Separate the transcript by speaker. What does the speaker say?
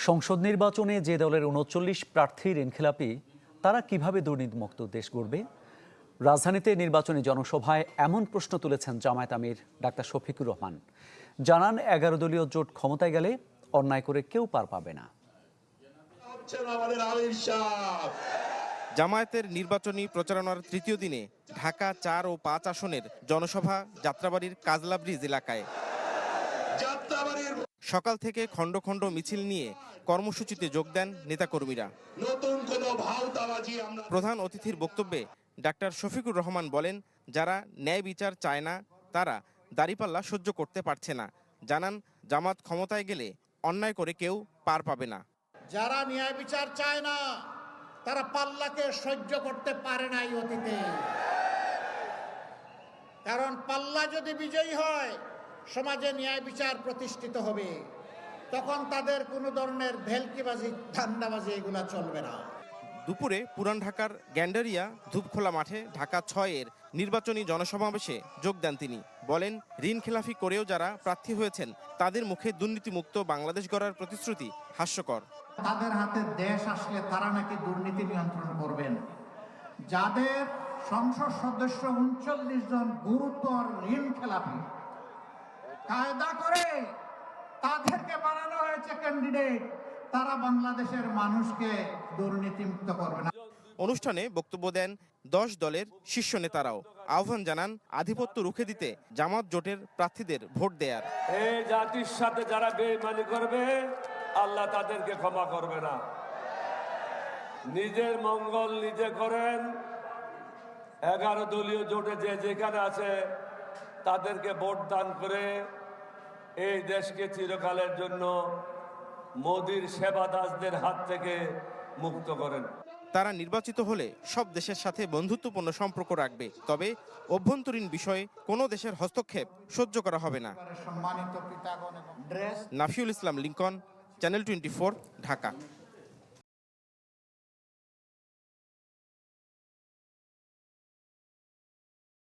Speaker 1: সংসদ নির্বাচনে যে দলের ৩৯ প্রার্থীর ইনখিলাপি, তারা কিভাবে দুর্নীতিমুক্ত দেশ গড়বে? রাজধানীতে নির্বাচনী জনসভায় এমন প্রশ্ন তুলেছেন জামায়াত আমির ডাক্তার শফিকুর রহমান। জানান, ১১ দলীয় জোট ক্ষমতায় গেলে অন্যায় করে কেউ পার পাবে না।
Speaker 2: জামায়াতের নির্বাচনী প্রচারণার তৃতীয় দিনে ঢাকা ৪ ও ৫ আসনের জনসভা যাত্রাবাড়ির কাজলা ব্রিজ এলাকায়। সকাল থেকে খণ্ড খণ্ড মিছিল নিয়ে কর্মসূচিতে যোগ দেন নেতাকর্মীরা। প্রধান অতিথির বক্তব্যে ডাক্তার শফিকুর রহমান বলেন, যারা ন্যায় বিচার চায় না তারা দাঁড়িপাল্লা সহ্য করতে পারছে না। জানান, জামাত ক্ষমতায় গেলে অন্যায় করে কেউ পার পাবে না।
Speaker 3: যারা ন্যায় বিচার চায় না তারা পাল্লাকে সহ্য করতে পারে না এই অতীতে। কারণ পাল্লা যদি বিজয়ী হয়, সমাজে ন্যায় বিচার প্রতিষ্ঠিত হবে। তখন তাদের কোনো ধরনের ভেলকিবাজি, ধান্দাবাজি এগুলা চলবে না।
Speaker 2: দুপুরে পুরান ঢাকার গ্যান্ডারিয়া ধূপখোলা মাঠে ঢাকা ৬-এর নির্বাচনী জনসমাবেশে যোগ দেন তিনি। বলেন, ঋণ খেলাফি করেও যারা প্রার্থী হয়েছেন তাদের মুখে দুর্নীতিমুক্ত বাংলাদেশ গড়ার প্রতিশ্রুতি হাস্যকর।
Speaker 3: তাদের হাতে দেশ আসলে তারা নাকি দুর্নীতি নিয়ন্ত্রণ করবেন। যাদের সংসদ সদস্য ৩৯ জন গুরুতর ঋণ খেলাপি, কায়দা করে তাদেরকে বানানো হয়েছে ক্যান্ডিডেট, তারা বাংলাদেশের মানুষকে দুর্নীতিমুক্ত করবে না।
Speaker 2: অনুষ্ঠানে বক্তব্য দেন ১০ দলের শীর্ষ নেতারাও। আহ্বান জানান আধিপত্য রুখে দিতে জামাত জোটের প্রার্থীদের ভোট দেয়ার।
Speaker 4: এই জাতির সাথে যারা বেঈমানি করবে, আল্লাহ তাদেরকে ক্ষমা করবে না। নিজের মঙ্গল নিজে করেন। ১১ দলীয় জোটে যে যেখানে আছে তাদেরকে ভোট দান করে এই দেশকে চিরকালের জন্য মোদির সেবাদাসদের হাত থেকে মুক্ত করেন।
Speaker 2: তারা নির্বাচিত হলে সব দেশের সাথে বন্ধুত্বপূর্ণ সম্পর্ক রাখবে, তবে অভ্যন্তরীণ বিষয়ে কোনো দেশের হস্তক্ষেপ সহ্য করা হবে না।
Speaker 3: সম্মানিত পিতাগণ এবং ড্রেস।
Speaker 2: নাফিউল ইসলাম লিংকন, চ্যানেল 24, ঢাকা।